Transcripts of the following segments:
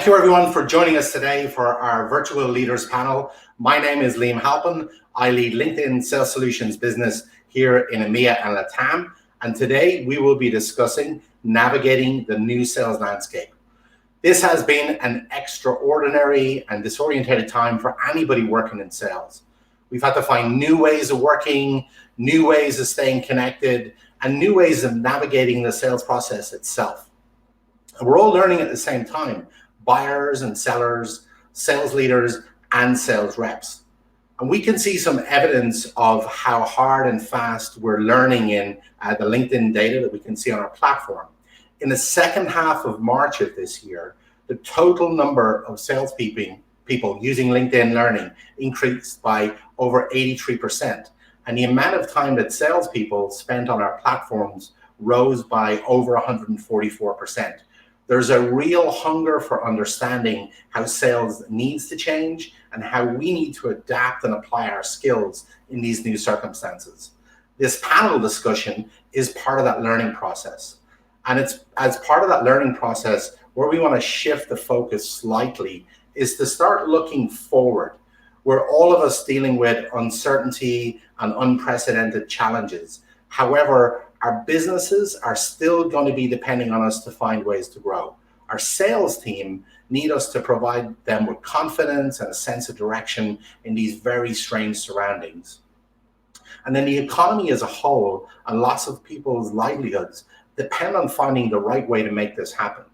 Thank you everyone for joining us today for our Virtual Leaders panel. My name is Liam Halpin. I lead LinkedIn Sales Solutions business here in EMEA and LATAM. And today we will be discussing navigating the new sales landscape. This has been an extraordinary and disorientated time for anybody working in sales. We've had to find new ways of working, new ways of staying connected, and new ways of navigating the sales process itself. And we're all learning at the same time. Buyers and sellers, sales leaders, and sales reps. And we can see some evidence of how hard and fast we're learning in the LinkedIn data that we can see on our platform. In the second half of March of this year, the total number of salespeople using LinkedIn Learning increased by over 83%. And the amount of time that salespeople spent on our platforms rose by over 144%. There's a real hunger for understanding how sales needs to change and how we need to adapt and apply our skills in these new circumstances. This panel discussion is part of that learning process. And it's as part of that learning process where we want to shift the focus slightly is to start looking forward. We're all of us dealing with uncertainty and unprecedented challenges. However, our businesses are still going to be depending on us to find ways to grow. Our sales team need us to provide them with confidence and a sense of direction in these very strange surroundings. And then the economy as a whole and lots of people's livelihoods depend on finding the right way to make this happen.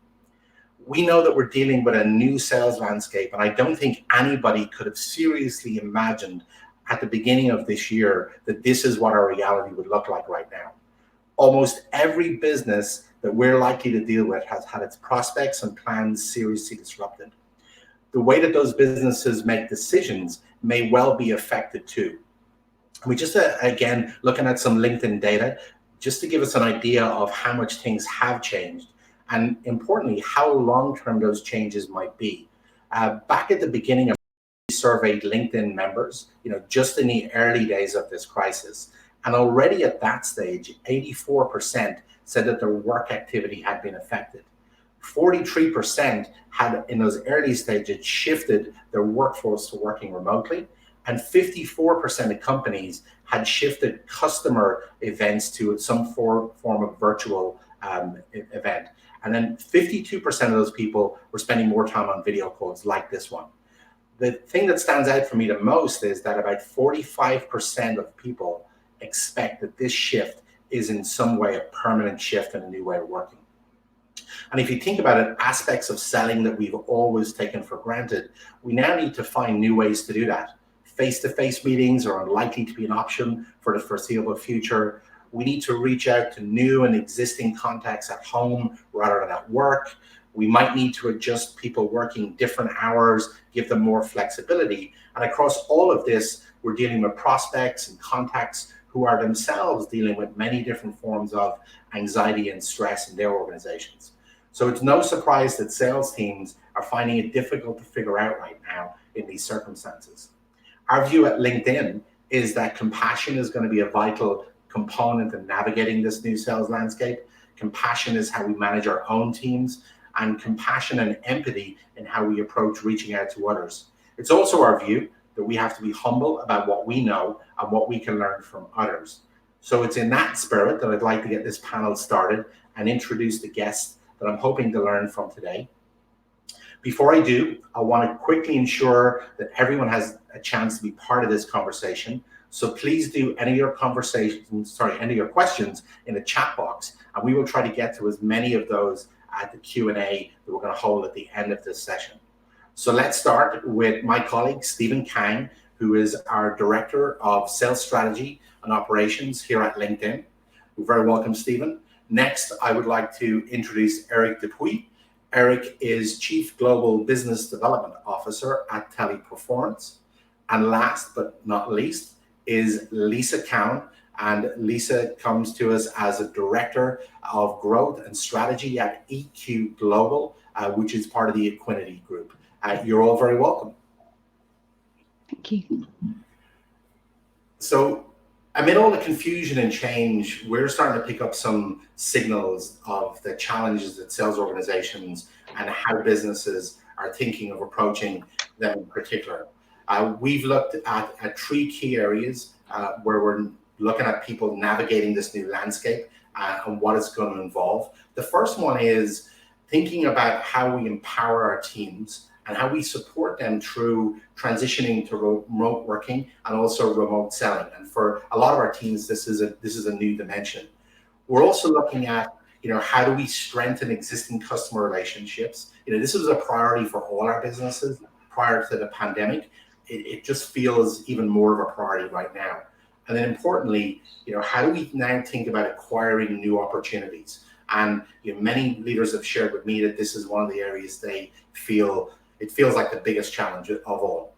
We know that we're dealing with a new sales landscape, and I don't think anybody could have seriously imagined at the beginning of this year that this is what our reality would look like right now. Almost every business that we're likely to deal with has had its prospects and plans seriously disrupted. the way that those businesses make decisions may well be affected too. We just, again, looking at some LinkedIn data, just to give us an idea of how much things have changed, and importantly, how long-term those changes might be. Back at the beginning of surveyed LinkedIn members, just in the early days of this crisis. And already at that stage, 84% said that their work activity had been affected. 43% had, in those early stages, shifted their workforce to working remotely. And 54% of companies had shifted customer events to some form of virtual event. And then 52% of those people were spending more time on video calls like this one. The thing that stands out for me the most is that about 45% of people expect that this shift is in some way a permanent shift and a new way of working. And if you think about it, aspects of selling that we've always taken for granted, we now need to find new ways to do that. Face-to-face meetings are unlikely to be an option for the foreseeable future. We need to reach out to new and existing contacts at home rather than at work. We might need to adjust people working different hours, give them more flexibility. And across all of this, we're dealing with prospects and contacts who are themselves dealing with many different forms of anxiety and stress in their organizations. So it's no surprise that sales teams are finding it difficult to figure out right now in these circumstances. Our view at LinkedIn is that compassion is going to be a vital component in navigating this new sales landscape. Compassion is how we manage our own teams, and compassion and empathy in how we approach reaching out to others. It's also our view that we have to be humble about what we know and what we can learn from others. So it's in that spirit that I'd like to get this panel started and introduce the guests that I'm hoping to learn from today. Before I do, I want to quickly ensure that everyone has a chance to be part of this conversation. So please do enter your questions in the chat box, and we will try to get to as many of those at the Q&A that we're going to hold at the end of this session. So let's start with my colleague, Stephen Kang, who is our Director of Sales Strategy and Operations here at LinkedIn. You're very welcome, Stephen. Next, I would like to introduce Eric Dupuy. Eric is Chief Global Business Development Officer at Teleperformance. And last but not least is Lisa Cowan. And Lisa comes to us as a Director of Growth and Strategy at EQ Global, which is part of the Equiniti Group. You're all very welcome. Thank you. So amid all the confusion and change, we're starting to pick up some signals of the challenges that sales organizations and how businesses are thinking of approaching them in particular. We've looked at three key areas where we're looking at people navigating this new landscape and what it's going to involve. The first one is thinking about how we empower our teams and how we support them through transitioning to remote working and also remote selling. And for a lot of our teams, this is a new dimension. We're also looking at, how do we strengthen existing customer relationships? This was a priority for all our businesses prior to the pandemic. It just feels even more of a priority right now. And then importantly, how do we now think about acquiring new opportunities? And many leaders have shared with me that this is one of the areas they feels like the biggest challenge of all.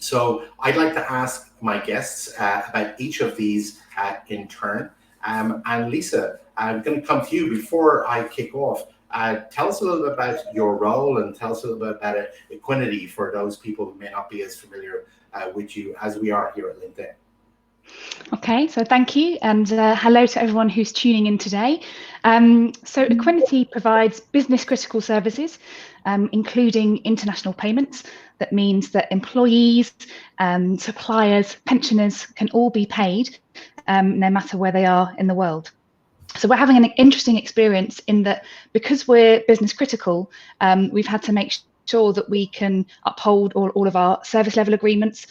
So I'd like to ask my guests about each of these in turn. And Lisa, I'm going to come to you before I kick off. Tell us a little bit about your role and tell us a little bit about Equiniti for those people who may not be as familiar with you as we are here at LinkedIn. Okay, so thank you, and hello to everyone who's tuning in today. So Equiniti provides business critical services, including international payments. That means that employees, suppliers, pensioners can all be paid no matter where they are in the world. So we're having an interesting experience in that because we're business critical, we've had to make sure that we can uphold all of our service level agreements,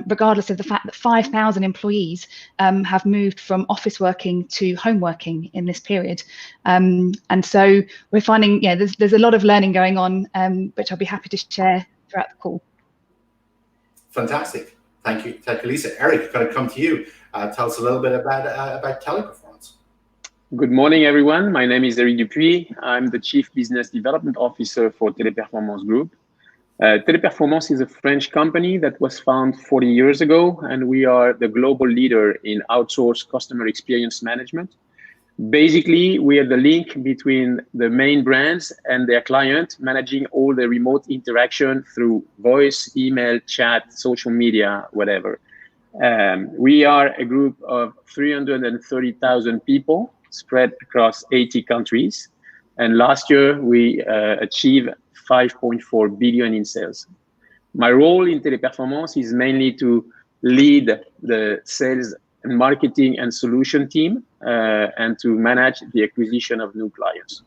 regardless of the fact that 5,000 employees have moved from office working to home working in this period. And so we're finding, there's a lot of learning going on, which I'll be happy to share throughout the call. Fantastic. Thank you, Lisa. Eric, going to come to you. Tell us a little bit about Teleperformance. Good morning, everyone. My name is Eric Dupuy. I'm the Chief Business Development Officer for Teleperformance Group. Teleperformance is a French company that was founded 40 years ago, and we are the global leader in outsourced customer experience management. Basically, we are the link between the main brands and their client, managing all the remote interaction through voice, email, chat, social media, whatever. We are a group of 330,000 people spread across 80 countries. And last year, we achieved 5.4 billion in sales. My role in Teleperformance is mainly to lead the sales and marketing and solution team and to manage the acquisition of new clients.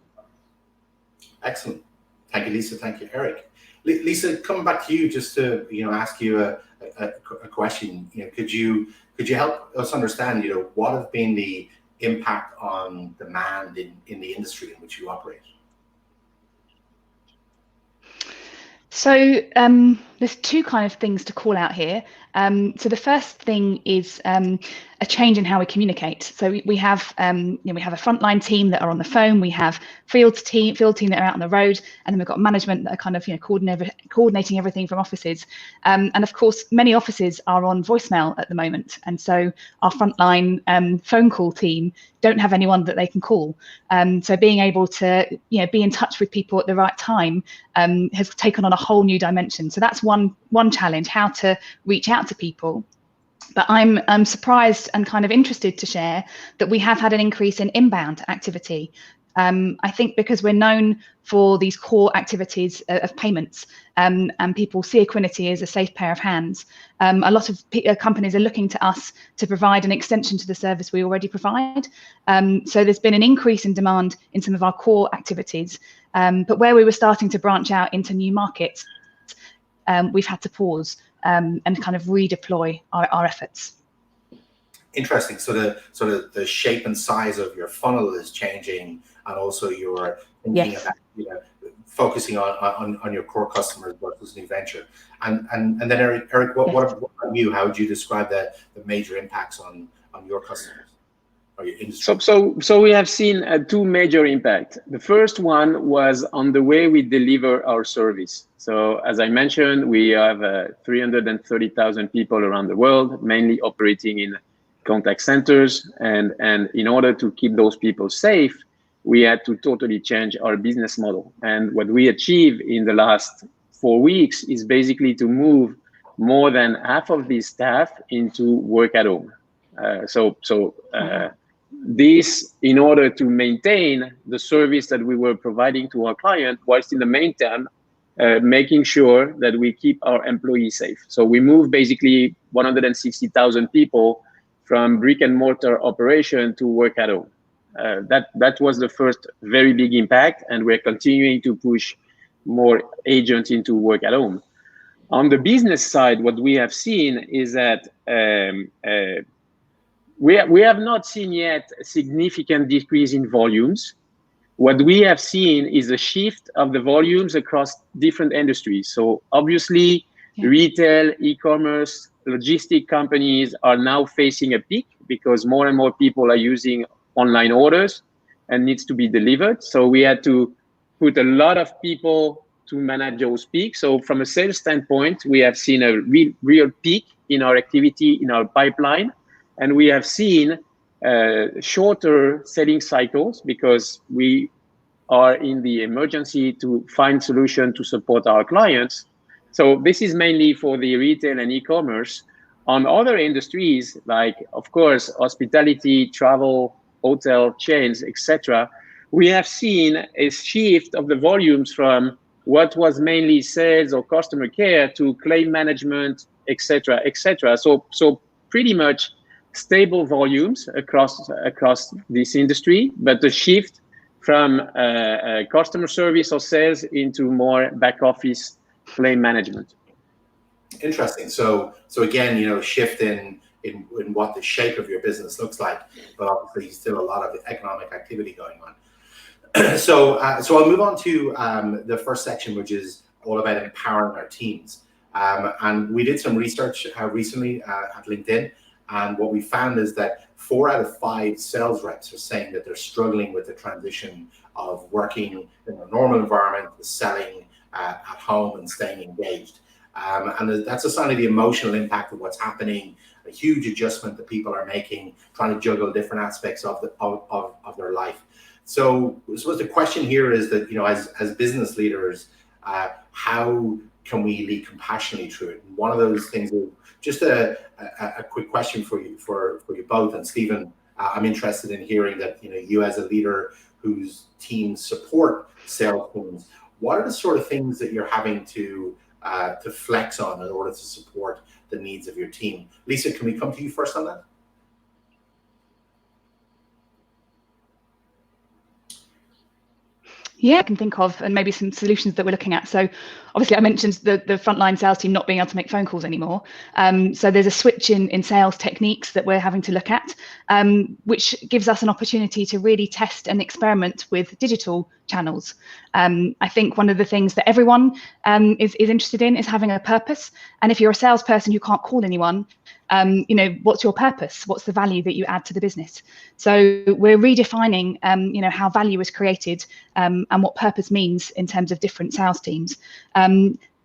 Excellent. Thank you, Lisa. Thank you, Eric. Lisa, coming back to you, just to ask you a question. Could you help us understand what have been the impact on demand in the industry in which you operate? So there's two kind of things to call out here. So the first thing is a change in how we communicate. So we have we have a frontline team that are on the phone. We have field team that are out on the road, and then we've got management that are kind of coordinating everything from offices. And of course, many offices are on voicemail at the moment, and so our frontline phone call team don't have anyone that they can call. So being able to be in touch with people at the right time has taken on a whole new dimension. So that's one challenge: how to reach out to people. But I'm surprised and kind of interested to share that we have had an increase in inbound activity. I think because we're known for these core activities of payments, and people see Equiniti as a safe pair of hands. A lot of companies are looking to us to provide an extension to the service we already provide. So there's been an increase in demand in some of our core activities. But where we were starting to branch out into new markets, we've had to pause and kind of redeploy our efforts. Interesting. So the shape and size of your funnel is changing, and also you're thinking about focusing on your core customers versus new venture. And then Eric, what about you? How would you describe the major impacts on your customers or your industry? So we have seen two major impacts. The first one was on the way we deliver our service. So as I mentioned, we have 330,000 people around the world, mainly operating in contact centers. And in order to keep those people safe, we had to totally change our business model. And what we achieved in the last 4 weeks is basically to move more than half of these staff into work at home. This, in order to maintain the service that we were providing to our client, whilst in the meantime, making sure that we keep our employees safe. So we moved basically 160,000 people from brick and mortar operation to work at home. That was the first very big impact, and we're continuing to push more agents into work at home. On the business side, what we have seen is that we have not seen yet a significant decrease in volumes. What we have seen is a shift of the volumes across different industries. So obviously, retail, e-commerce, logistic companies are now facing a peak because more and more people are using online orders and needs to be delivered. So we had to put a lot of people to manage those peaks. So from a sales standpoint, we have seen a real peak in our activity, in our pipeline. And we have seen shorter selling cycles because we are in the emergency to find solutions to support our clients. So this is mainly for the retail and e-commerce. On other industries, like, of course, hospitality, travel, hotel chains, etc., we have seen a shift of the volumes from what was mainly sales or customer care to claim management, etc., etc. So pretty much stable volumes across this industry, but the shift from customer service or sales into more back office claim management. Interesting. So again, shift in what the shape of your business looks like, but obviously still a lot of economic activity going on. So I'll move on to the first section, which is all about empowering our teams. And we did some research recently at LinkedIn, and what we found is that 4 out of 5 sales reps are saying that they're struggling with the transition of working in a normal environment, the selling at home and staying engaged. And that's a sign of the emotional impact of what's happening, a huge adjustment that people are making, trying to juggle different aspects of their life. So I suppose the question here is that, as business leaders, how can we lead compassionately through it? And one of those things is just a quick question for you both. And Stephen, I'm interested in hearing that, you as a leader whose teams support sales teams, what are the sort of things that you're having to flex on in order to support the needs of your team? Lisa, can we come to you first on that? Yeah, I can think of, and maybe some solutions that we're looking at. So obviously I mentioned the frontline sales team not being able to make phone calls anymore. So there's a switch in sales techniques that we're having to look at, which gives us an opportunity to really test and experiment with digital channels. I think one of the things that everyone is interested in is having a purpose. And if you're a salesperson who can't call anyone, what's your purpose? What's the value that you add to the business? So we're redefining, how value is created and what purpose means in terms of different sales teams.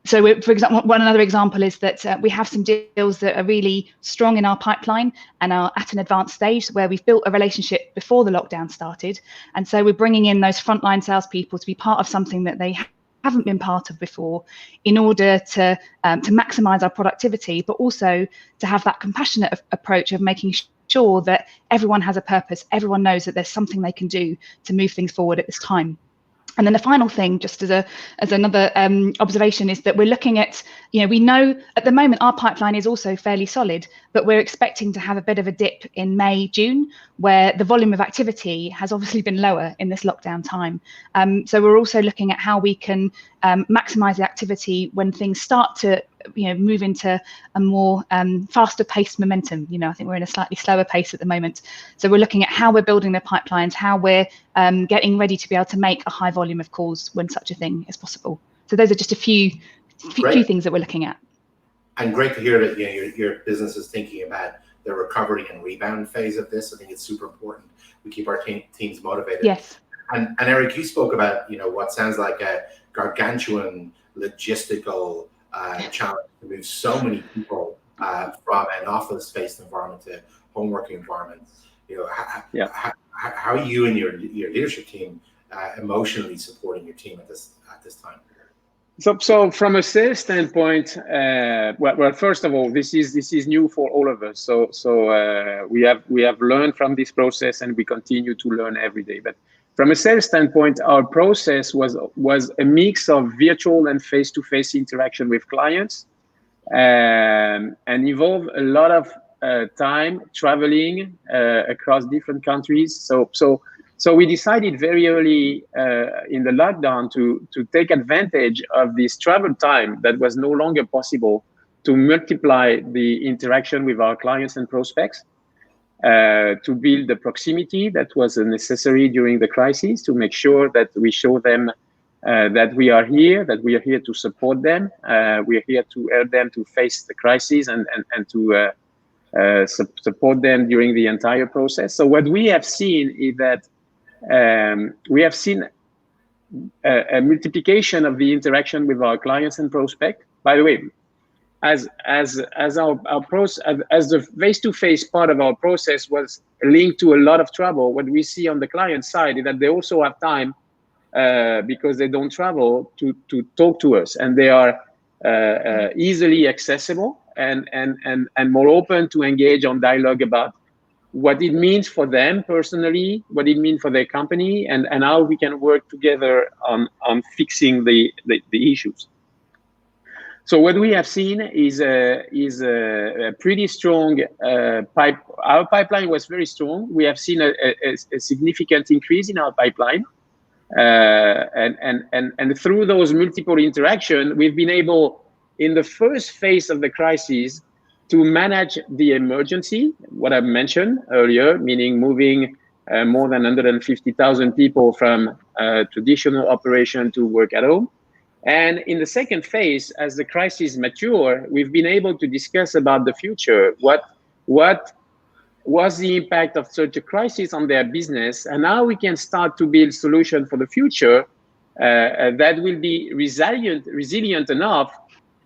So, for example, another example is that we have some deals that are really strong in our pipeline and are at an advanced stage where we've built a relationship before the lockdown started. And so we're bringing in those frontline salespeople to be part of something that they haven't been part of before, in order to maximize our productivity, but also to have that compassionate approach of making sure that everyone has a purpose, everyone knows that there's something they can do to move things forward at this time. And then the final thing, just as another observation, is that we're looking at, we know at the moment our pipeline is also fairly solid, but we're expecting to have a bit of a dip in May, June, where the volume of activity has obviously been lower in this lockdown time. So we're also looking at how we can maximize the activity when things start to move into a more faster paced momentum. I think we're in a slightly slower pace at the moment. So we're looking at how we're building the pipelines, how we're getting ready to be able to make a high volume of calls when such a thing is possible. So those are just a few things that we're looking at. And great to hear that your business is thinking about the recovery and rebound phase of this. I think it's super important. We keep our teams motivated. Yes. And Eric, you spoke about what sounds like a gargantuan logistical challenge to move so many people from an office-based environment to home working environment. How are you and your leadership team emotionally supporting your team at this time? So from a sales standpoint, well, first of all, this is new for all of us. So we have learned from this process, and we continue to learn every day. But from a sales standpoint, our process was a mix of virtual and face-to-face interaction with clients, and involved a lot of time traveling across different countries. So we decided very early in the lockdown to take advantage of this travel time that was no longer possible, to multiply the interaction with our clients and prospects, to build the proximity that was necessary during the crisis, to make sure that we show them that we are here to support them. We are here to help them to face the crisis and to support them during the entire process. So what we have seen is that we have seen a multiplication of the interaction with our clients and prospects. By the way, as our process, as the face-to-face part of our process was linked to a lot of travel, what we see on the client side is that they also have time because they don't travel to talk to us, and they are easily accessible and more open to engage on dialogue about what it means for them personally, what it means for their company, and how we can work together on fixing the issues. So what we have seen is a pretty strong pipe. Our pipeline was very strong. We have seen a significant increase in our pipeline, and through those multiple interactions, we've been able, in the first phase of the crisis, to manage the emergency, what I mentioned earlier, meaning moving more than 150,000 people from traditional operation to work at home. And in the second phase, as the crisis matured, we've been able to discuss about the future. What was the impact of such a crisis on their business, and how we can start to build solutions for the future, that will be resilient enough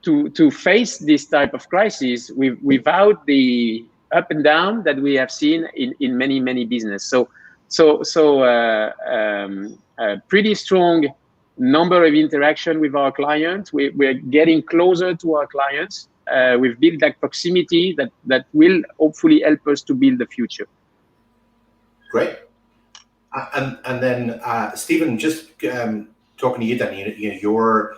to face this type of crisis without the up and down that we have seen in many business. So a pretty strong number of interaction with our clients. We're getting closer to our clients. We've built that proximity that will hopefully help us to build the future. Great. And then Stephen, just talking to you, then your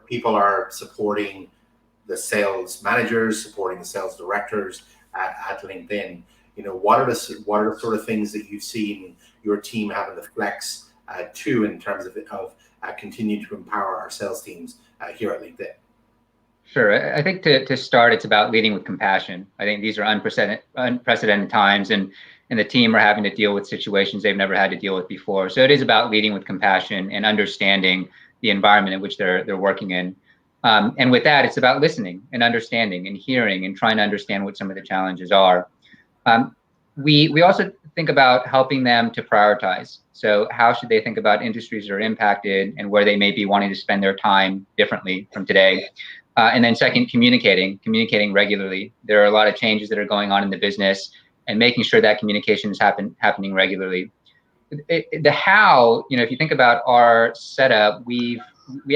people are supporting the sales managers, supporting the sales directors at LinkedIn. What are the sort of things that you've seen your team having to flex to in terms of continuing to empower our sales teams here at LinkedIn? Sure. I think to start, it's about leading with compassion. I think these are unprecedented times, and the team are having to deal with situations they've never had to deal with before. So it is about leading with compassion and understanding the environment in which they're working in. And with that, it's about listening and understanding and hearing and trying to understand what some of the challenges are. We also think about helping them to prioritize. So how should they think about industries that are impacted and where they may be wanting to spend their time differently from today? And then second, communicating regularly. There are a lot of changes that are going on in the business, and making sure that communication is happening regularly. The how, if you think about our setup, we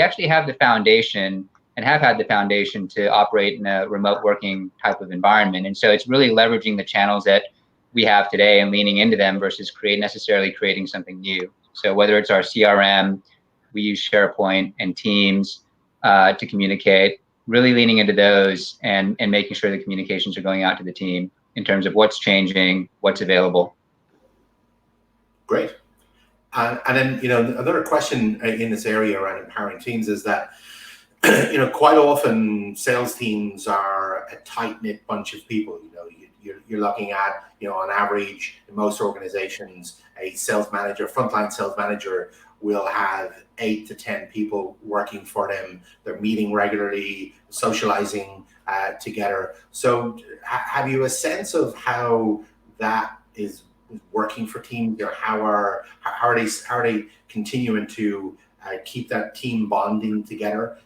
actually have the foundation and have had the foundation to operate in a remote working type of environment. And so it's really leveraging the channels that we have today and leaning into them versus necessarily creating something new. So whether it's our CRM, we use SharePoint and Teams to communicate, really leaning into those and making sure the communications are going out to the team in terms of what's changing, what's available. Great. And then, another question in this area around empowering teams is that, quite often sales teams are a tight-knit bunch of people. You're looking at, on average, in most organizations, a sales manager, frontline sales manager will have 8 to 10 people working for them. They're meeting regularly, socializing together. So have you a sense of how that is working for teams, or how are they continuing to keep that team bonding together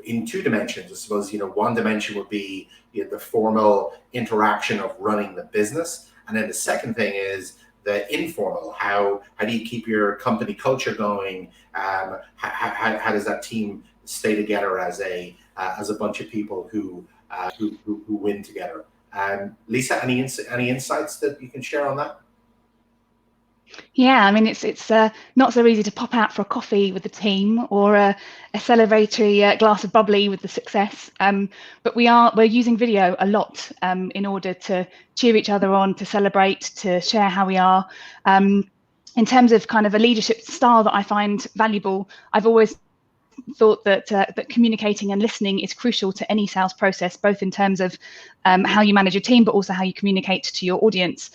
in 2 dimensions? I suppose, one dimension would be the formal interaction of running the business, and then the second thing is the informal. How do you keep your company culture going? How does that team stay together as a bunch of people who win together? Lisa, any insights that you can share on that? Yeah, I mean, it's not so easy to pop out for a coffee with the team or a celebratory glass of bubbly with the success. But we're using video a lot in order to cheer each other on, to celebrate, to share how we are. In terms of kind of a leadership style that I find valuable, I've always thought that communicating and listening is crucial to any sales process, both in terms of how you manage your team, but also how you communicate to your audience.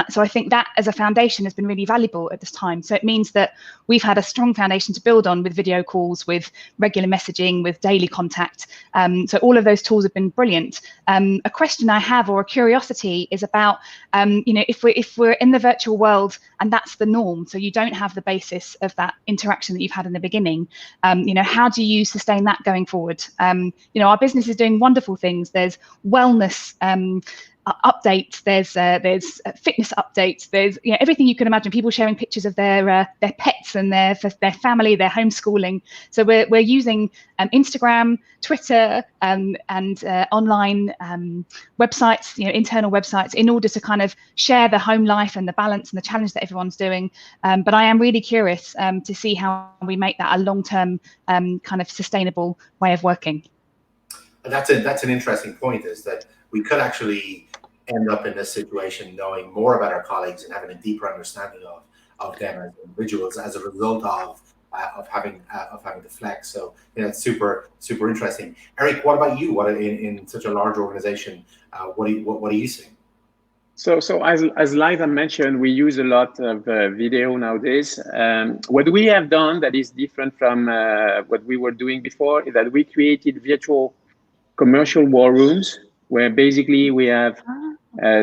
So I think that as a foundation has been really valuable at this time. So it means that we've had a strong foundation to build on with video calls, with regular messaging, with daily contact. So all of those tools have been brilliant. A question I have, or a curiosity, is about if we're in the virtual world and that's the norm, so you don't have the basis of that interaction that you've had in the beginning. How do you sustain that going forward? Our business is doing wonderful things. There's wellness updates, there's fitness updates, there's everything you can imagine. People sharing pictures of their pets and their family, their homeschooling. So we're using Instagram, Twitter, and online websites, internal websites, in order to kind of share the home life and the balance and the challenge that everyone's doing. But I am really curious to see how we make that a long-term kind of sustainable way of working. That's an interesting point, is that we could actually end up in this situation knowing more about our colleagues and having a deeper understanding of them as individuals as a result of having to flex. So it's super interesting. Eric, what about you? What in such a large organization? What are you seeing? So as Liza mentioned, we use a lot of video nowadays. What we have done that is different from what we were doing before is that we created virtual commercial war rooms, where basically we have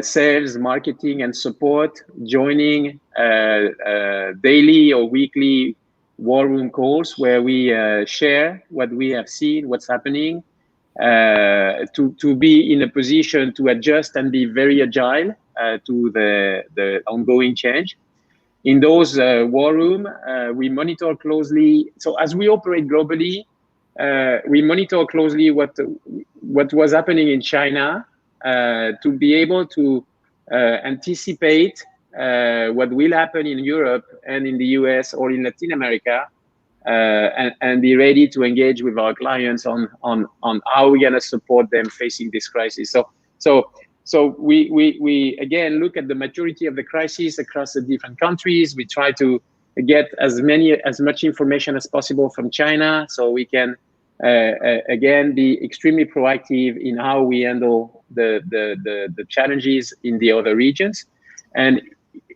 sales, marketing, and support joining daily or weekly war room calls where we share what we have seen, what's happening, to be in a position to adjust and be very agile to the ongoing change. In those war room, we monitor closely. So as we operate globally, we monitor closely what was happening in China to be able to anticipate what will happen in Europe and in the US or in Latin America, and be ready to engage with our clients on how we're gonna support them facing this crisis. So we again look at the maturity of the crisis across the different countries. We try to get as much information as possible from China, so we can again be extremely proactive in how we handle the challenges in the other regions. And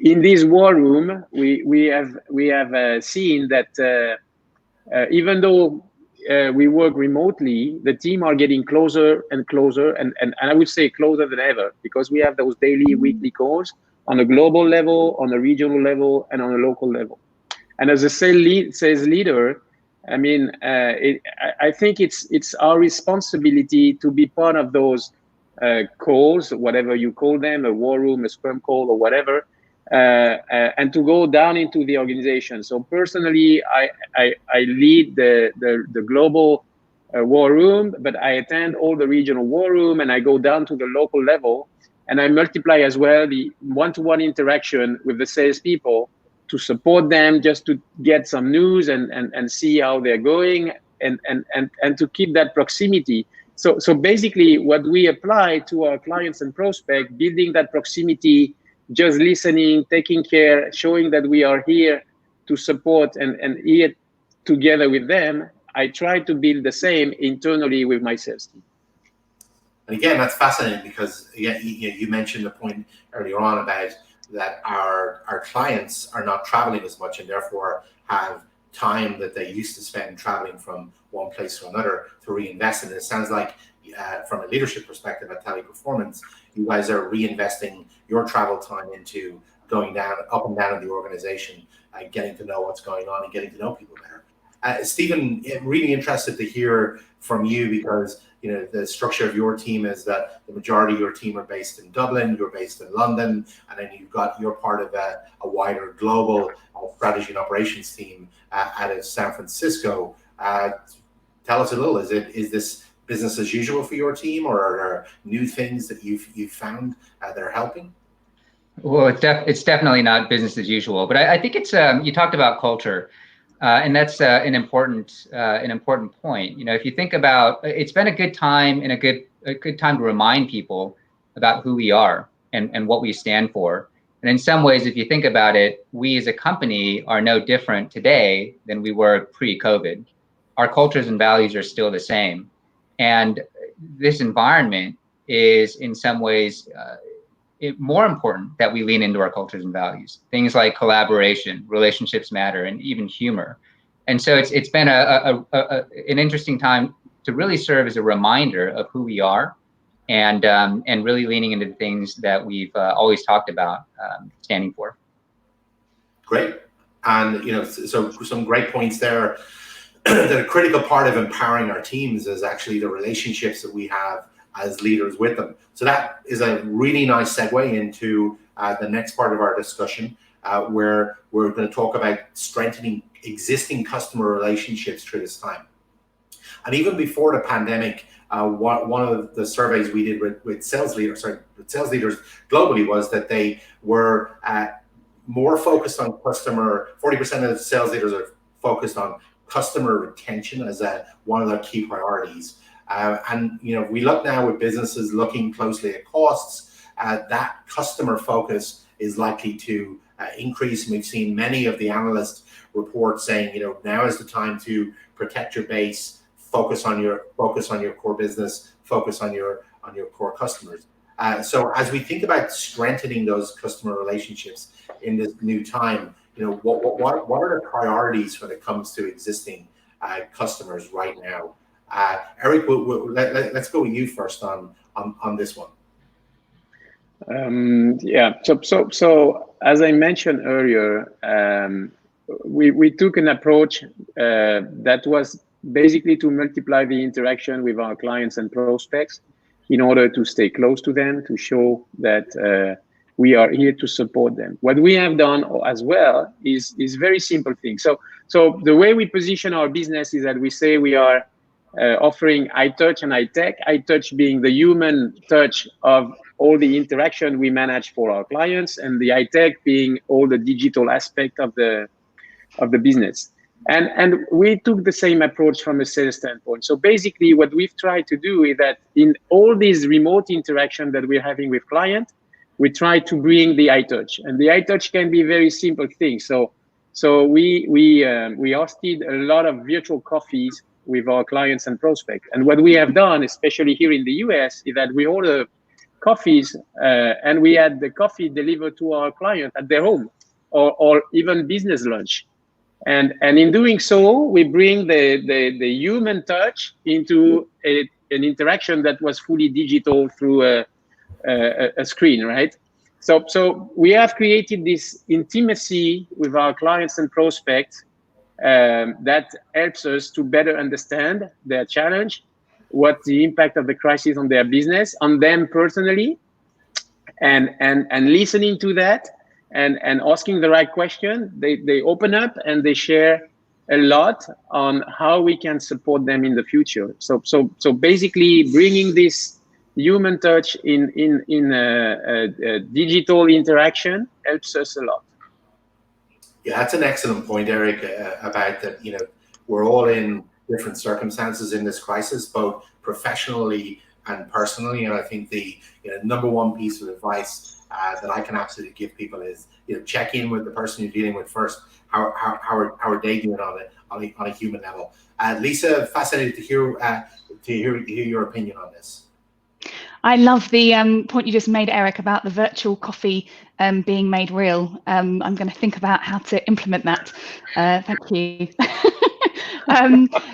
in this war room, we have seen that even though we work remotely, the team are getting closer and closer, and I would say closer than ever, because we have those daily, weekly calls on a global level, on a regional level, and on a local level. And as a sales leader, I mean, I think it's our responsibility to be part of those calls, whatever you call them, a war room, a scrum call, or whatever, and to go down into the organization. So personally, I lead the global war room, but I attend all the regional war room, and I go down to the local level, and I multiply as well the one-to-one interaction with the salespeople to support them, just to get some news and see how they're going, and to keep that proximity. So basically, what we apply to our clients and prospects, building that proximity, just listening, taking care, showing that we are here to support and here together with them. I try to build the same internally with my sales team. And again, that's fascinating, because you mentioned the point earlier on about that our clients are not traveling as much, and therefore have time that they used to spend traveling from one place to another to reinvest in it. It sounds like from a leadership perspective at Teleperformance, you guys are reinvesting your travel time into going down, up and down in the organization, getting to know what's going on and getting to know people better. Stephen, really interested to hear from you, because the structure of your team is that the majority of your team are based in Dublin, you're based in London, and then you're part of a wider global strategy and operations team out of San Francisco. Tell us a little, is this business as usual for your team, or are there new things that you've found that are helping? Well, it's definitely not business as usual, but I think it's you talked about culture. And that's an important point. If you think about, it's been a good time and a good time to remind people about who we are and what we stand for. And in some ways, if you think about it, we as a company are no different today than we were pre-COVID. Our cultures and values are still the same. And this environment is in some ways more important that we lean into our cultures and values. Things like collaboration, relationships matter, and even humor. And so it's been an interesting time to really serve as a reminder of who we are, and really leaning into the things that we've always talked about standing for. Great. And so some great points there. That a critical part of empowering our teams is actually the relationships that we have as leaders with them. So that is a really nice segue into the next part of our discussion, where we're going to talk about strengthening existing customer relationships through this time. And even before the pandemic, one of the surveys we did with sales leaders globally was that they were more focused on customer. 40% of the sales leaders are focused on customer retention as one of their key priorities. And we look now with businesses looking closely at costs, that customer focus is likely to increase. And we've seen many of the analyst reports saying, now is the time to protect your base, focus on your core business, focus on your core customers. So as we think about strengthening those customer relationships in this new time, what are the priorities when it comes to existing customers right now? Eric, let's go with you first on this one. Yeah. So as I mentioned earlier, we took an approach that was basically to multiply the interaction with our clients and prospects in order to stay close to them, to show that we are here to support them. What we have done as well is very simple things. So the way we position our business is that we say we are offering iTouch and iTech, iTouch being the human touch of all the interaction we manage for our clients, and the iTech being all the digital aspect of the business. And we took the same approach from a sales standpoint. So basically what we've tried to do is that in all these remote interaction that we're having with clients, we try to bring the iTouch, and the iTouch can be very simple things. So we hosted a lot of virtual coffees with our clients and prospects. And what we have done, especially here in the US, is that we order coffees and we had the coffee delivered to our client at their home, or even business lunch. And in doing so, we bring the human touch into an interaction that was fully digital through a screen, right? So we have created this intimacy with our clients and prospects that helps us to better understand their challenge, what the impact of the crisis on their business, on them personally, and listening to that and asking the right question. They open up and they share a lot on how we can support them in the future. So basically bringing this human touch in a digital interaction helps us a lot. Yeah, that's an excellent point, Eric, about that. We're all in different circumstances in this crisis, both professionally and personally. And I think the number one piece of advice that I can absolutely give people is check in with the person you're dealing with first. How are they doing on a human level? Lisa, fascinated to hear your opinion on this. I love the point you just made, Eric, about the virtual coffee being made real. I'm going to think about how to implement that. Thank you.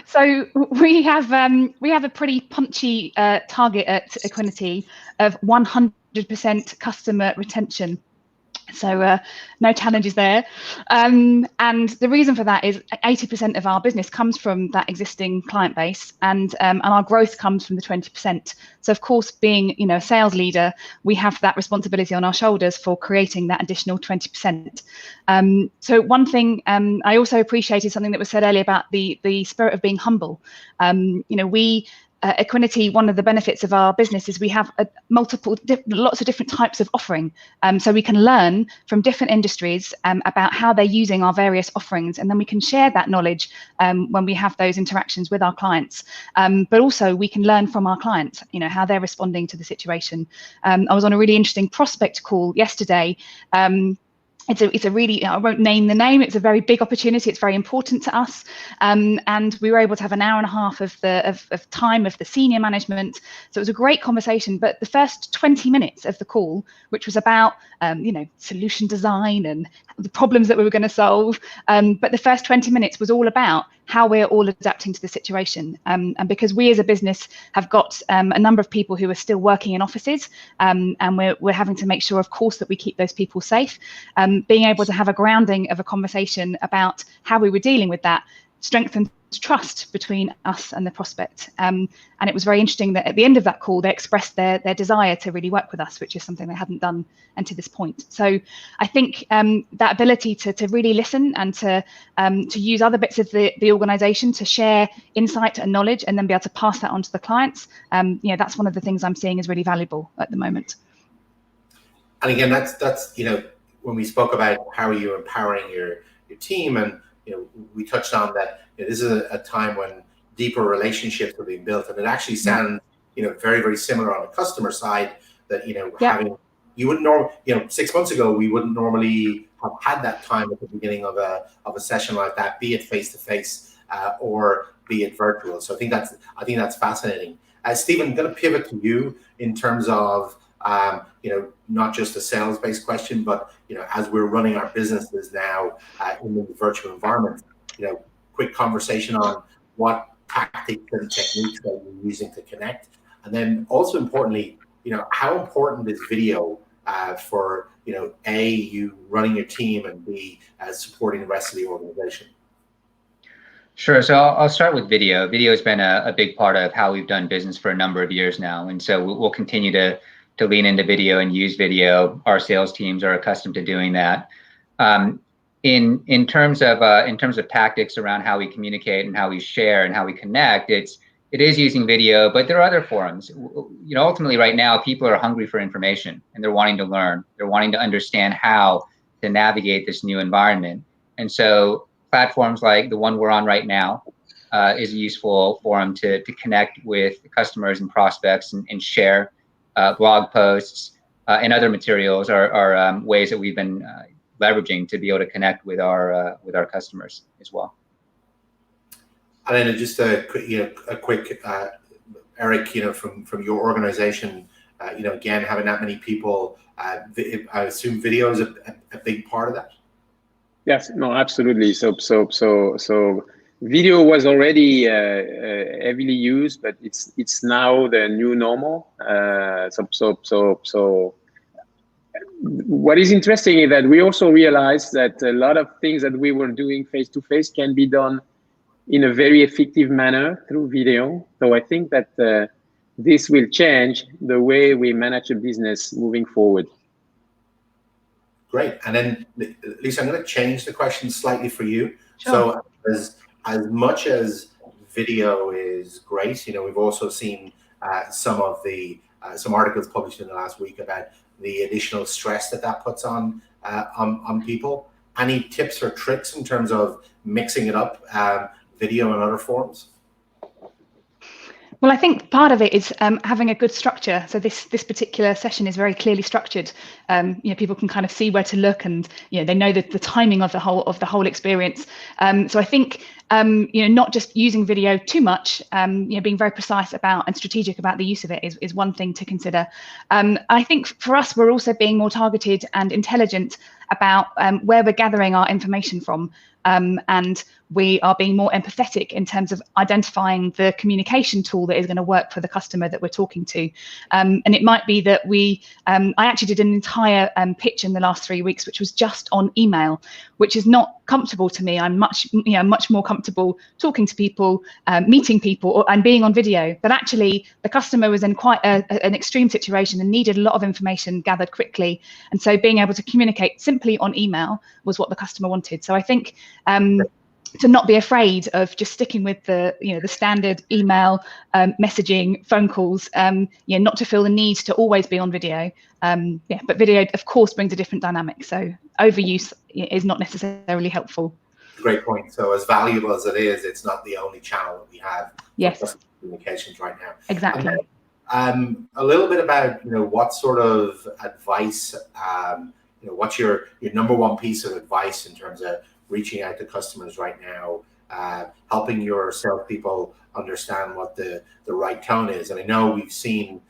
So we have a pretty punchy target at Equiniti of 100% customer retention. So no challenges there. And the reason for that is 80% of our business comes from that existing client base, and our growth comes from the 20%. So of course, being a sales leader, we have that responsibility on our shoulders for creating that additional 20%. So one thing I also appreciated something that was said earlier about the spirit of being humble. Equiniti, one of the benefits of our business is we have lots of different types of offering. So we can learn from different industries about how they're using our various offerings, and then we can share that knowledge when we have those interactions with our clients. But also we can learn from our clients, how they're responding to the situation. I was on a really interesting prospect call yesterday. It's a really, I won't name the name, it's a very big opportunity, it's very important to us. And we were able to have an hour and a half of time of the senior management. So it was a great conversation, but the first 20 minutes of the call, which was about, solution design and the problems that we were going to solve. But the first 20 minutes was all about how we're all adapting to the situation. And because we as a business have got a number of people who are still working in offices, and we're having to make sure, of course, that we keep those people safe. Being able to have a grounding of a conversation about how we were dealing with that strengthened trust between us and the prospect. And it was very interesting that at the end of that call, they expressed their desire to really work with us, which is something they hadn't done until this point. So I think that ability to really listen and to use other bits of the organization to share insight and knowledge and then be able to pass that on to the clients, that's one of the things I'm seeing is really valuable at the moment. And again, that's when we spoke about how you're empowering your team, and we touched on that this is a time when deeper relationships are being built, and it actually sounds very, very similar on the customer side that having, you wouldn't normally 6 months ago we wouldn't normally have had that time at the beginning of a session like that, be it face to face or be it virtual. So I think that's fascinating. Stephen, I'm going to pivot to you in terms of not just a sales-based question, but as we're running our businesses now in the virtual environment, quick conversation on what tactics and techniques that you're using to connect, and then also importantly, how important is video for A, you running your team, and B, supporting the rest of the organization? Sure. So I'll start with video. Video has been a big part of how we've done business for a number of years now. And so we'll continue to lean into video and use video. Our sales teams are accustomed to doing that. In terms of tactics around how we communicate and how we share and how we connect, it is using video, but there are other forums. Ultimately right now, people are hungry for information and they're wanting to learn. They're wanting to understand how to navigate this new environment. And so platforms like the one we're on right now is a useful forum to connect with customers and prospects and share blog posts and other materials are ways that we've been leveraging to be able to connect with our customers as well. And then just a quick, Eric, from your organization, again, having that many people, I assume video is a big part of that. Yes, no, absolutely. So video was already heavily used, but it's now the new normal. So what is interesting is that we also realized that a lot of things that we were doing face to face can be done in a very effective manner through video. So I think that this will change the way we manage a business moving forward. Great. And then, Lisa, I'm going to change the question slightly for you. Sure. So as much as video is great, we've also seen some articles published in the last week about the additional stress that puts on people. Any tips or tricks in terms of mixing it up, video and other forms? Well, I think part of it is having a good structure. So this particular session is very clearly structured. People can kind of see where to look, and they know the timing of the whole experience. So I think not just using video too much, being very precise about and strategic about the use of it is one thing to consider. I think for us, we're also being more targeted and intelligent about where we're gathering our information from. And we are being more empathetic in terms of identifying the communication tool that is going to work for the customer that we're talking to. And it might be that I actually did an entire pitch in the last 3 weeks, which was just on email, which is not comfortable to me. I'm much more comfortable talking to people, meeting people, and being on video. But actually, the customer was in quite an extreme situation and needed a lot of information gathered quickly. And so being able to communicate simply on email was what the customer wanted. So I think to not be afraid of just sticking with the standard email messaging, phone calls, not to feel the need to always be on video. But video, of course, brings a different dynamic. So overuse is not necessarily helpful. Great point. So as valuable as it is, it's not the only channel that we have for communications right now. Exactly. A little bit about what sort of advice, what's your number one piece of advice in terms of reaching out to customers right now, helping your salespeople understand what the right tone is. And I know we've seen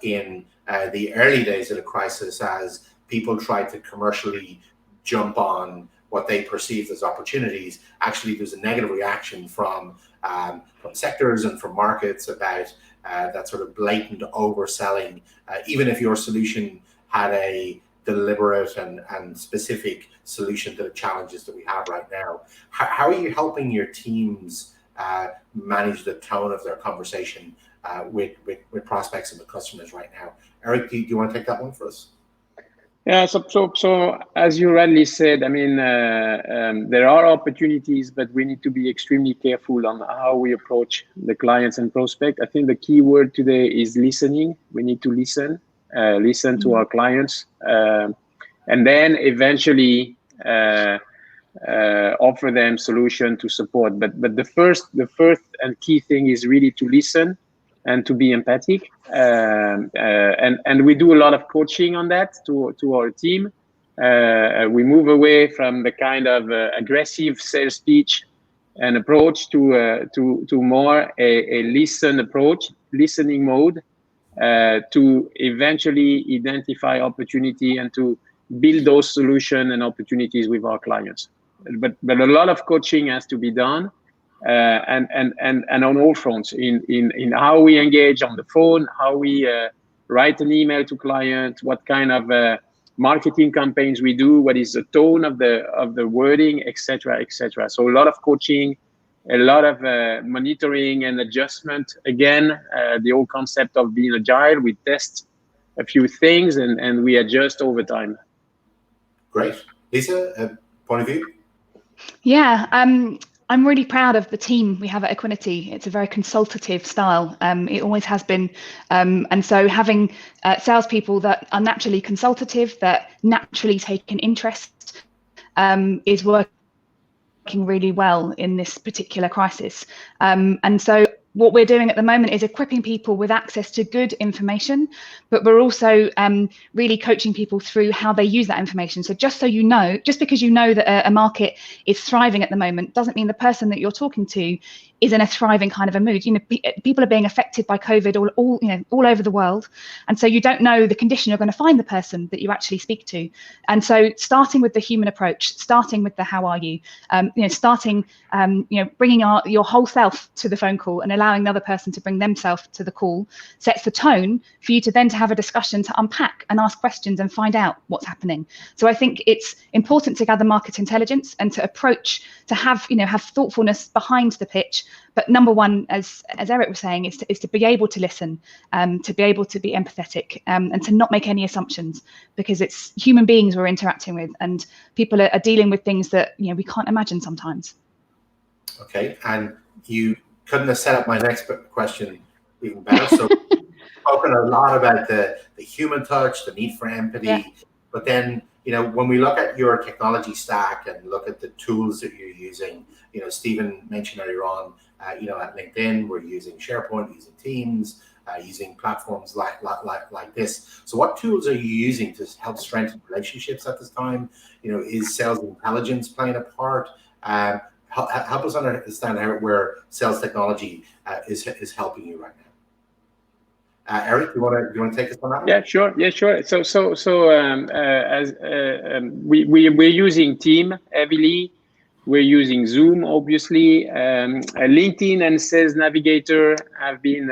in the early days of the crisis, as people tried to commercially jump on what they perceived as opportunities, actually there's a negative reaction from sectors and from markets about that sort of blatant overselling, even if your solution had a deliberate and specific solution to the challenges that we have right now. How are you helping your teams manage the tone of their conversation with prospects and with customers right now? Eric, do you want to take that one for us? Yeah, so as you rightly said, I mean, there are opportunities, but we need to be extremely careful on how we approach the clients and prospect. I think the key word today is listening. We need to listen to our clients, and then eventually offer them solution to support. But the first and key thing is really to listen and to be empathic. And we do a lot of coaching on that to our team. We move away from the kind of aggressive sales pitch and approach to more a listening mode, to eventually identify opportunity and to build those solutions and opportunities with our clients. But a lot of coaching has to be done, and on all fronts, in how we engage on the phone, how we write an email to client, what kind of marketing campaigns we do, what is the tone of the wording, etc., etc. So a lot of coaching, a lot of monitoring and adjustment. Again, the whole concept of being agile, we test a few things and we adjust over time. Great. Lisa, a point of view? Yeah, I'm really proud of the team we have at Equiniti. It's a very consultative style. It always has been. And so having salespeople that are naturally consultative, that naturally take an interest, is working really well in this particular crisis. And so what we're doing at the moment is equipping people with access to good information, but we're also really coaching people through how they use that information. So just so you know, just because you know that a market is thriving at the moment doesn't mean the person that you're talking to is in a thriving kind of a mood. You know, people are being affected by COVID all over the world, and so you don't know the condition you're going to find the person that you actually speak to. And so starting with the human approach, starting with the how are you, bringing your whole self to the phone call and allowing the other person to bring themselves to the call sets the tone for you to then to have a discussion, to unpack and ask questions and find out what's happening. So I think it's important to gather market intelligence and to approach, to have thoughtfulness behind the pitch. But number one, as Eric was saying, is to be able to listen, to be able to be empathetic, and to not make any assumptions, because it's human beings we're interacting with, and people are dealing with things that we can't imagine sometimes. Okay, and you couldn't have set up my next question even better. So we've spoken a lot about the human touch, the need for empathy, but then when we look at your technology stack and look at the tools that you're using, Stephen mentioned earlier on, at LinkedIn, we're using SharePoint, using Teams, using platforms like this. So what tools are you using to help strengthen relationships at this time? Is sales intelligence playing a part? Help us understand where sales technology is helping you right now. Eric, you want to take us on that one? Yeah, sure. So we're using Team heavily. We're using Zoom, obviously. LinkedIn and Sales Navigator have been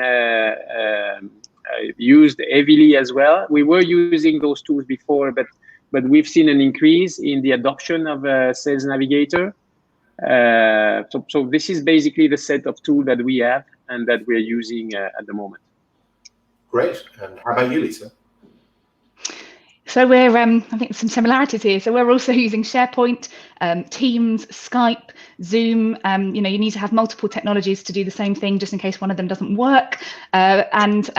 used heavily as well. We were using those tools before, but we've seen an increase in the adoption of Sales Navigator. So this is basically the set of tools that we have and that we're using at the moment. Great. And how about you, Lisa? So we're, I think some similarities here. So we're also using SharePoint, Teams, Skype, Zoom. You need to have multiple technologies to do the same thing, just in case one of them doesn't work. And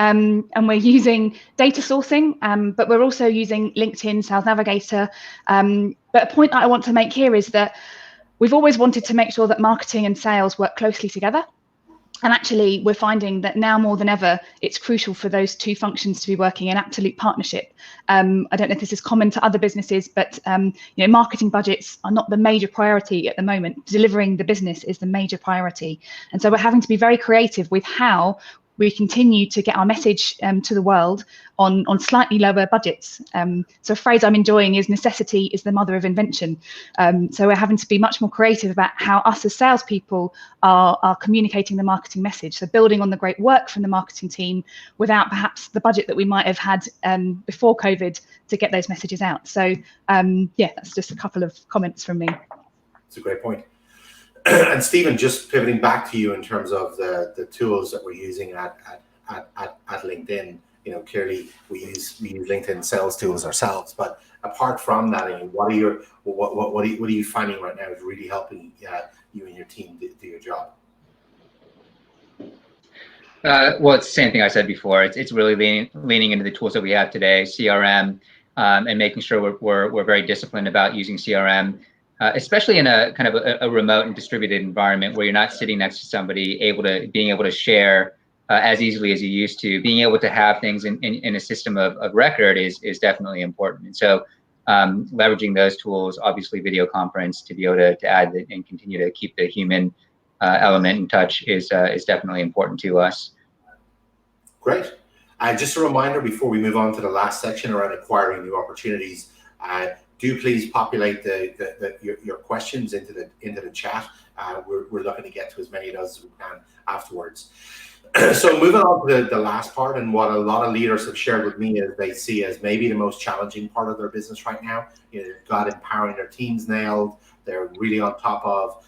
we're using data sourcing, but we're also using LinkedIn, Sales Navigator. But a point that I want to make here is that we've always wanted to make sure that marketing and sales work closely together. And actually, we're finding that now more than ever, it's crucial for those two functions to be working in absolute partnership. I don't know if this is common to other businesses, but marketing budgets are not the major priority at the moment. Delivering the business is the major priority. And so we're having to be very creative with how we continue to get our message to the world on slightly lower budgets. So a phrase I'm enjoying is necessity is the mother of invention. So we're having to be much more creative about how us as salespeople are communicating the marketing message. So building on the great work from the marketing team without perhaps the budget that we might have had before COVID to get those messages out. So that's just a couple of comments from me. It's a great point. And Stephen, just pivoting back to you in terms of the tools that we're using at LinkedIn, clearly we use LinkedIn sales tools ourselves. But apart from that, what are you finding right now is really helping you and your team do your job? Well, it's the same thing I said before. It's really leaning into the tools that we have today, CRM, and making sure we're very disciplined about using CRM. Especially in a kind of a remote and distributed environment where you're not sitting next to somebody, being able to share as easily as you used to, being able to have things in a system of record is definitely important. And so leveraging those tools, obviously video conference, to be able to add and continue to keep the human element in touch is definitely important to us. Great. Just a reminder before we move on to the last section around acquiring new opportunities, do please populate your questions into the chat. We're looking to get to as many of those as we can afterwards. So moving on to the last part, and what a lot of leaders have shared with me is they see as maybe the most challenging part of their business right now. They've got empowering their teams nailed. They're really on top of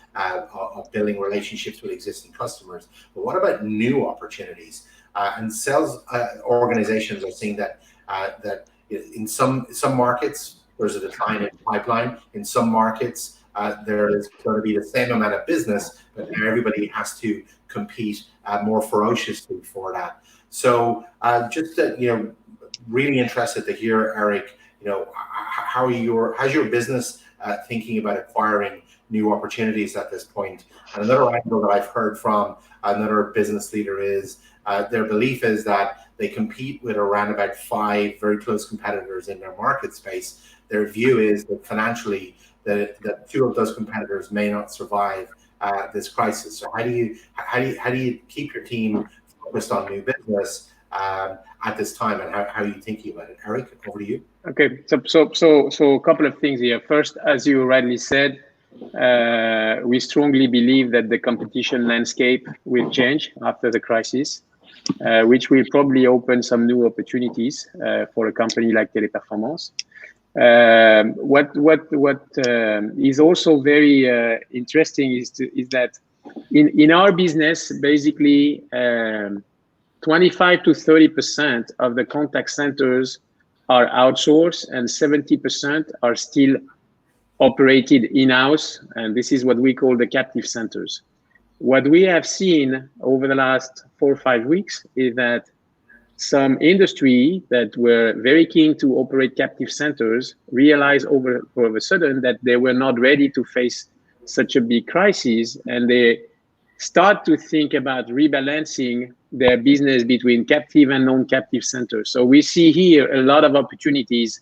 building relationships with existing customers. But what about new opportunities? And sales organizations are seeing that in some markets there's a decline in pipeline. In some markets there is going to be the same amount of business, but everybody has to compete more ferociously for that. So just really interested to hear, Eric, how's your business thinking about acquiring new opportunities at this point? And another angle that I've heard from another business leader is their belief is that they compete with around about 5 very close competitors in their market space. Their view is that financially that 2 of those competitors may not survive this crisis. So how do you keep your team focused on new business at this time, and how are you thinking about it? Eric, over to you. Okay, so a couple of things here. First, as you rightly said, we strongly believe that the competition landscape will change after the crisis, which will probably open some new opportunities for a company like Teleperformance. What is also very interesting is that in our business, basically 25 to 30% of the contact centers are outsourced, and 70% are still operated in-house, and this is what we call the captive centers. What we have seen over the last 4 or 5 weeks is that some industry that were very keen to operate captive centers realized all of a sudden that they were not ready to face such a big crisis, and they start to think about rebalancing their business between captive and non-captive centers. So we see here a lot of opportunities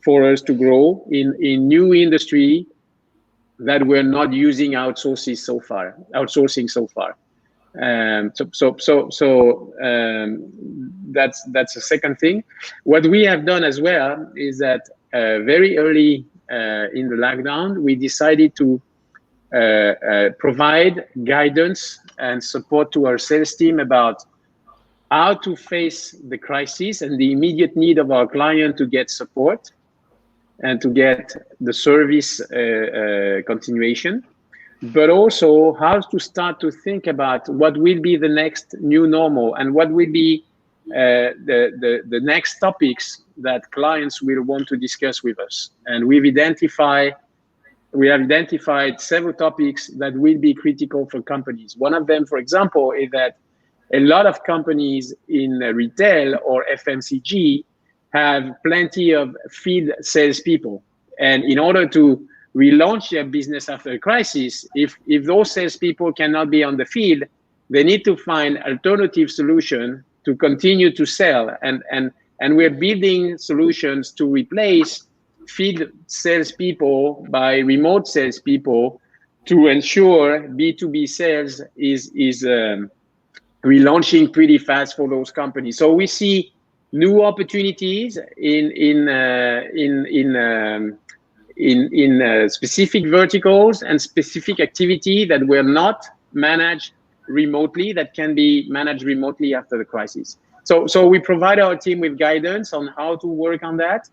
for us to grow in new industry that we're not using outsourcing so far. That's the second thing. What we have done as well is that very early in the lockdown, we decided to provide guidance and support to our sales team about how to face the crisis and the immediate need of our client to get support and to get the service continuation, but also how to start to think about what will be the next new normal and what will be the next topics that clients will want to discuss with us. And we have identified several topics that will be critical for companies. One of them, for example, is that a lot of companies in retail or FMCG have plenty of field salespeople. And in order to relaunch their business after a crisis, if those salespeople cannot be on the field, they need to find alternative solution to continue to sell. And we're building solutions to replace field salespeople by remote salespeople to ensure B2B sales is relaunching pretty fast for those companies. So we see new opportunities in specific verticals and specific activity that were not managed remotely, that can be managed remotely after the crisis. So we provide our team with guidance on how to work on that.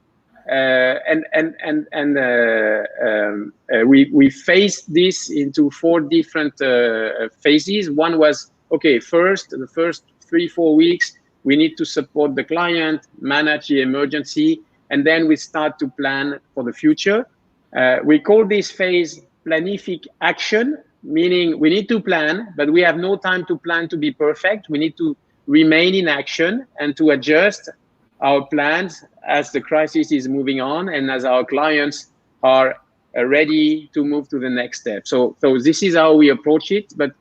We faced this into 4 different phases. One was, okay, the first 3-4 weeks, we need to support the client, manage the emergency, and then we start to plan for the future. We call this phase planific action, meaning we need to plan, but we have no time to plan to be perfect. We need to remain in action and to adjust our plans as the crisis is moving on and as our clients are ready to move to the next step. So this is how we approach it. But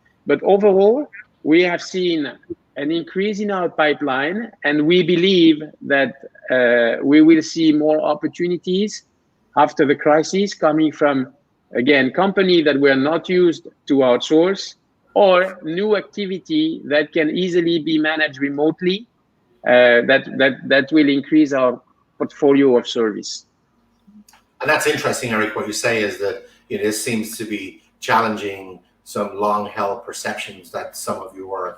overall, we have seen an increase in our pipeline, and we believe that we will see more opportunities after the crisis coming from, again, companies that were not used to outsource or new activity that can easily be managed remotely. That will increase our portfolio of service. And that's interesting, Eric. What you say is that this seems to be challenging some long-held perceptions that some of your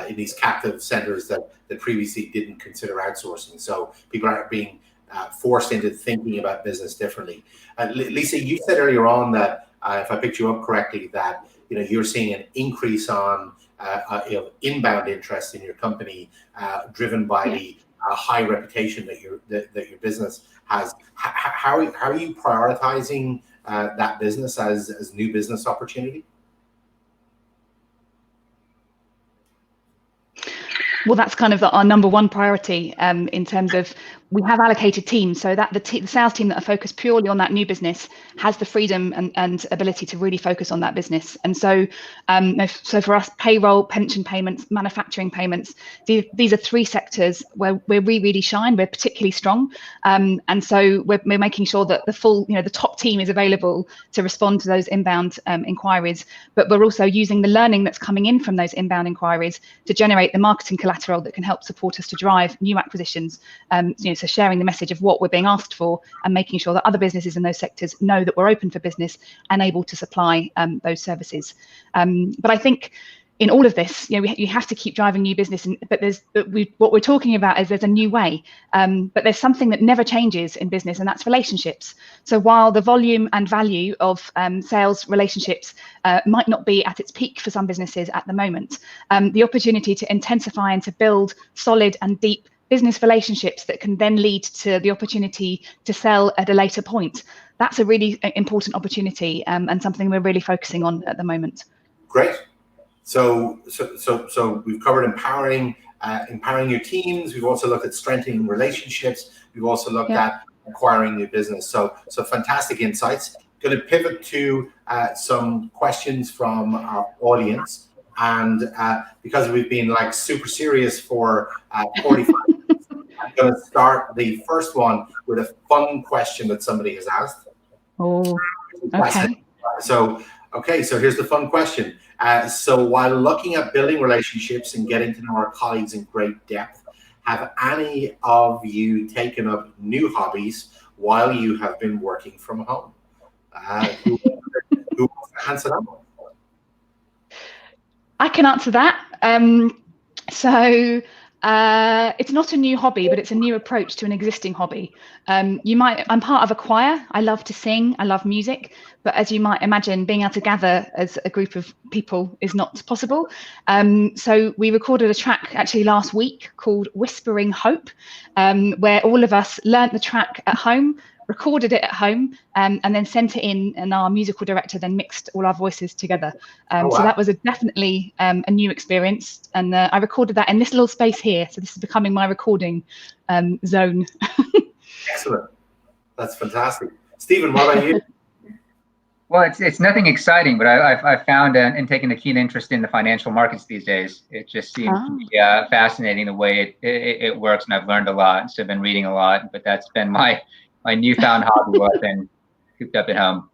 in these captive centers that previously didn't consider outsourcing. So people are being forced into thinking about business differently. Lisa, you said earlier on that, if I picked you up correctly, that you're seeing an increase on inbound interest in your company, driven by the high reputation that your business has. How are you prioritizing that business as new business opportunity? Well, that's kind of our number one priority, in terms of we have allocated teams so that the sales team that are focused purely on that new business has the freedom and ability to really focus on that business. And so, so for us, payroll, pension payments, manufacturing payments, these are three sectors where we really shine. We're particularly strong, and so we're making sure that the full, the top team is available to respond to those inbound inquiries. But we're also using the learning that's coming in from those inbound inquiries to generate the marketing collateral that can help support us to drive new acquisitions. So sharing the message of what we're being asked for and making sure that other businesses in those sectors know that we're open for business and able to supply those services. But I think in all of this, you have to keep driving new business. What we're talking about is there's a new way, but there's something that never changes in business, and that's relationships. So while the volume and value of sales relationships might not be at its peak for some businesses at the moment, the opportunity to intensify and to build solid and deep business relationships that can then lead to the opportunity to sell at a later point, that's a really important opportunity, and something we're really focusing on at the moment. Great. So we've covered empowering your teams. We've also looked at strengthening relationships. We've also looked at acquiring new business. So fantastic insights. Going to pivot to some questions from our audience, and because we've been super serious for 45 minutes, I'm going to start the first one with a fun question that somebody has asked. Oh, okay. So here's the fun question. So while looking at building relationships and getting to know our colleagues in great depth, have any of you taken up new hobbies while you have been working from home? Who wants to answer that one? I can answer that. So it's not a new hobby, but it's a new approach to an existing hobby. I'm part of a choir. I love to sing. I love music. But as you might imagine, being able to gather as a group of people is not possible. So we recorded a track actually last week called Whispering Hope, where all of us learnt the track at home, recorded it at home, and then sent it in, and our musical director then mixed all our voices together. So that was definitely a new experience, and I recorded that in this little space here. So this is becoming my recording zone. Excellent. That's fantastic. Stephen, what about you? Well, it's nothing exciting, but I've found and taken a keen interest in the financial markets these days. It just seems to be fascinating the way it works, and I've learned a lot. So I've been reading a lot, but that's been my newfound hobby while I've been cooped up at home.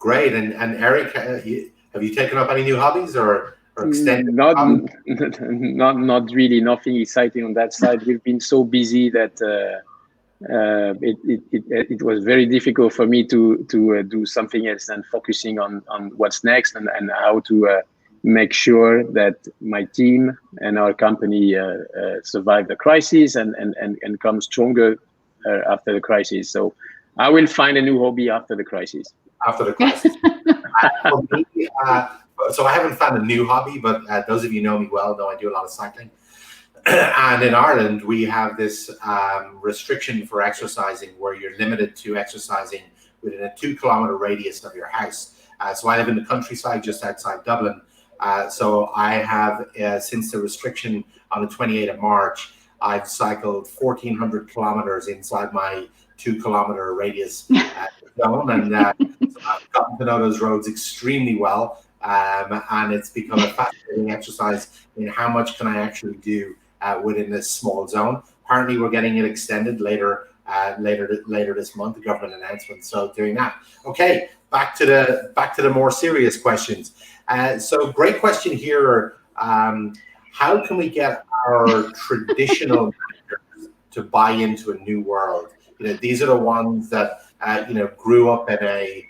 Great. And Eric, have you taken up any new hobbies or extended? Not really. Nothing exciting on that side. We've been so busy that it was very difficult for me to do something else than focusing on what's next and how to make sure that my team and our company survive the crisis and come stronger after the crisis. So I will find a new hobby after the crisis. After the crisis. For me, so I haven't found a new hobby, but those of you know me well know I do a lot of cycling. And in Ireland, we have this restriction for exercising where you're limited to exercising within a 2-kilometer radius of your house. So I live in the countryside just outside Dublin. So I have, since the restriction on the 28th of March, I've cycled 1,400 kilometers inside my 2-kilometer radius zone. And so I've gotten to know those roads extremely well. And it's become a fascinating exercise in how much can I actually do within this small zone. Apparently, we're getting it extended later this month. The government announcement. So doing that. Okay, back to the more serious questions. So great question here. How can we get our traditional managers to buy into a new world? These are the ones that grew up in a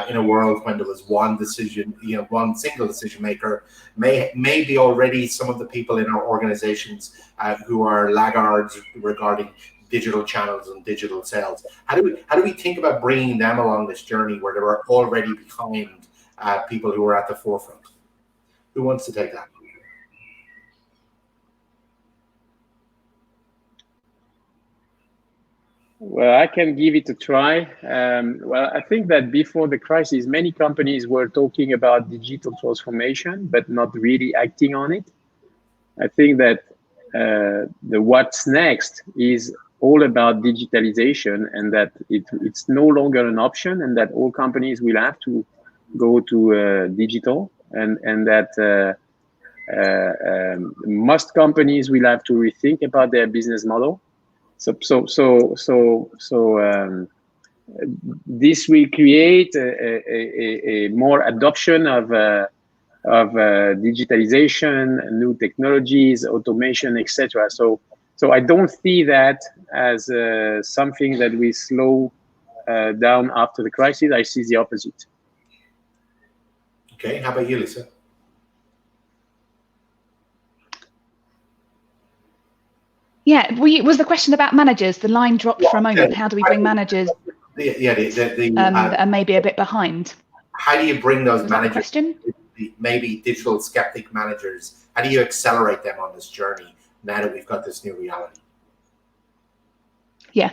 in a world when there was one decision, one single decision maker, may be already some of the people in our organizations who are laggards regarding digital channels and digital sales. How do we think about bringing them along this journey where they were already behind people who are at the forefront? Who wants to take that? Well, I can give it a try. Well, I think that before the crisis, many companies were talking about digital transformation, but not really acting on it. I think that the what's next is all about digitalization, and that it's no longer an option, and that all companies will have to go to digital, and that most companies will have to rethink about their business model. So this will create a more adoption of digitalization, new technologies, automation, etc. So I don't see that as something that will slow down after the crisis. I see the opposite. Okay, how about you, Lisa? Yeah, was the question about managers? The line dropped for a moment. How do we bring managers that are maybe a bit behind? How do you bring those managers, question? Maybe digital skeptic managers, how do you accelerate them on this journey now that we've got this new reality? Yeah.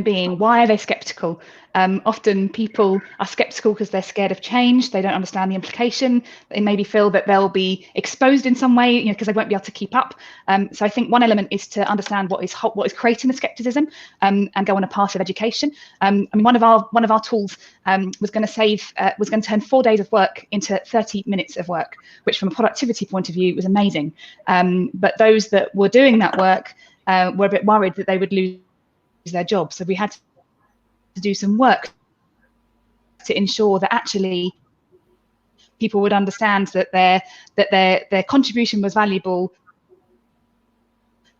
Being, why are they skeptical? Often people are skeptical because they're scared of change. They don't understand the implication. They maybe feel that they'll be exposed in some way, because they won't be able to keep up. So I think one element is to understand what is creating the skepticism, and go on a path of education. I mean, one of our tools was going to turn 4 days of work into 30 minutes of work, which from a productivity point of view was amazing. But those that were doing that work were a bit worried that they would lose their job. So we had to do some work to ensure that actually people would understand that their contribution was valuable.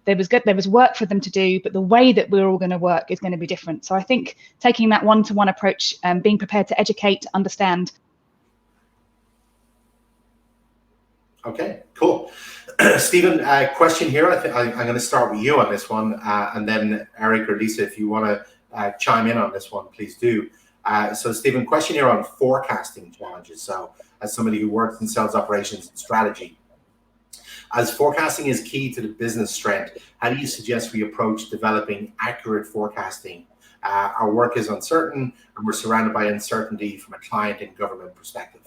There was work for them to do, but the way that we're all going to work is going to be different. So I think taking that one-to-one approach, being prepared to educate, understand. Okay, cool. Stephen, question here. I'm going to start with you on this one, and then Eric or Lisa, if you want to chime in on this one, please do. So Stephen, question here on forecasting challenges. So as somebody who works in sales operations and strategy, as forecasting is key to the business strength, how do you suggest we approach developing accurate forecasting? Our work is uncertain, and we're surrounded by uncertainty from a client and government perspective.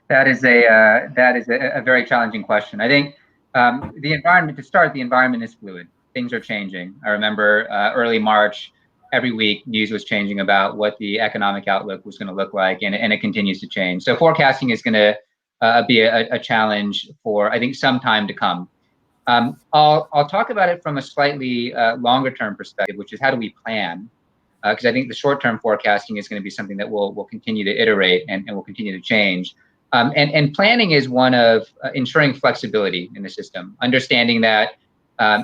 That is a very challenging question. I think the environment is fluid. Things are changing. I remember early March, every week news was changing about what the economic outlook was going to look like, and it continues to change. So forecasting is going to be a challenge for, I think, some time to come. I'll talk about it from a slightly longer term perspective, which is how do we plan? Because I think the short term forecasting is going to be something that will continue to iterate and will continue to change. And planning is one of ensuring flexibility in the system, understanding that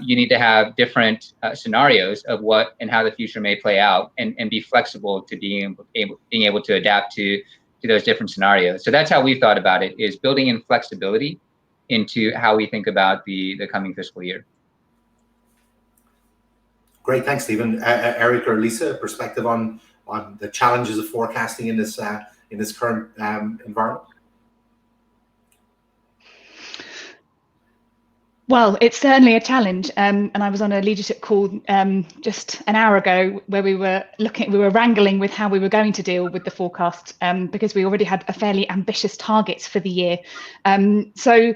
you need to have different scenarios of what and how the future may play out, and be flexible to being able to adapt to those different scenarios. So that's how we've thought about it, is building in flexibility into how we think about the coming fiscal year. Great, thanks, Stephen. Eric or Lisa, perspective on the challenges of forecasting in this current environment? Well, it's certainly a challenge, and I was on a leadership call just an hour ago where we were wrangling with how we were going to deal with the forecast, because we already had a fairly ambitious target for the year. So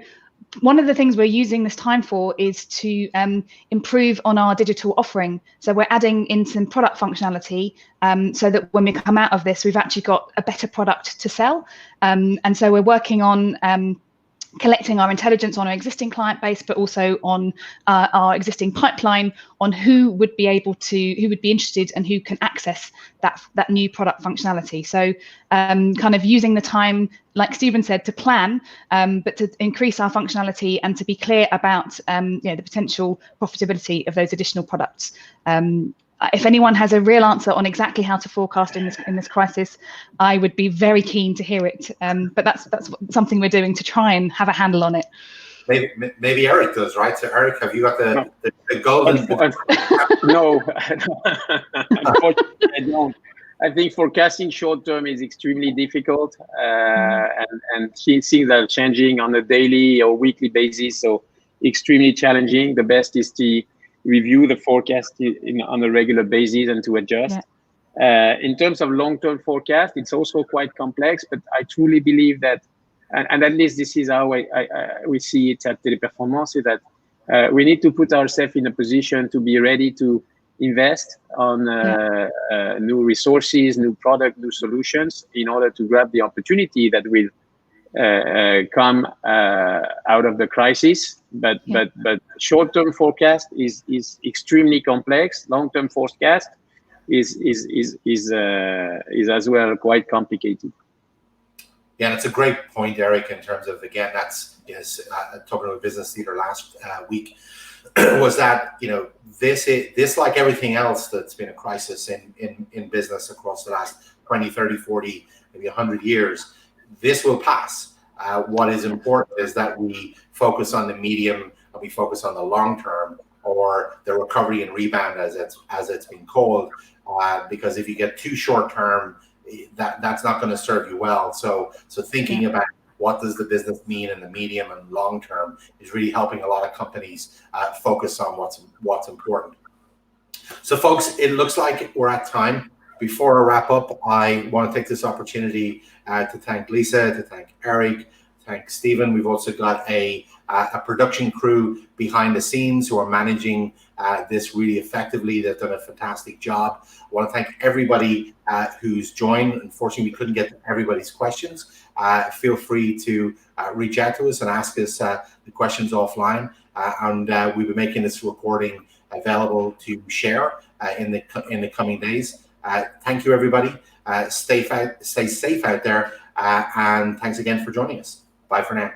one of the things we're using this time for is to improve on our digital offering. So we're adding in some product functionality, so that when we come out of this, we've actually got a better product to sell. And so we're working on collecting our intelligence on our existing client base, but also on our existing pipeline on who would be interested and who can access that new product functionality. So kind of using the time, like Stephen said, to plan, but to increase our functionality and to be clear about the potential profitability of those additional products. If anyone has a real answer on exactly how to forecast in this crisis, I would be very keen to hear it. But that's something we're doing to try and have a handle on it. Maybe Eric does, right? So Eric, have you got the golden? No, unfortunately, I don't. I think forecasting short term is extremely difficult, and things are changing on a daily or weekly basis, so extremely challenging. The best is to review the forecast on a regular basis and to adjust. Yeah. In terms of long-term forecast, it's also quite complex, but I truly believe that, and at least this is how we see it at Teleperformance, is that we need to put ourselves in a position to be ready to invest on new resources, new product, new solutions in order to grab the opportunity that will come out of the crisis. But short-term forecast is extremely complex. Long-term forecast is as well quite complicated. Yeah, that's a great point, Eric. In terms of, again, that's talking to a business leader last week, was that this like everything else that's been a crisis in business across the last 20, 30, 40, maybe 100 years. This will pass. What is important is that we focus on the medium and we focus on the long term, or the recovery and rebound, as it's been called. Because if you get too short term, that's not going to serve you well. So thinking about what does the business mean in the medium and long term is really helping a lot of companies focus on what's important. So, folks, it looks like we're at time. Before I wrap up, I want to take this opportunity to thank Lisa, to thank Eric, thank Stephen. We've also got a production crew behind the scenes who are managing this really effectively. They've done a fantastic job. I want to thank everybody who's joined. Unfortunately, we couldn't get to everybody's questions. Feel free to reach out to us and ask us the questions offline. And we'll be making this recording available to share in the coming days. Thank you, everybody. Stay safe out there. And thanks again for joining us. Bye for now.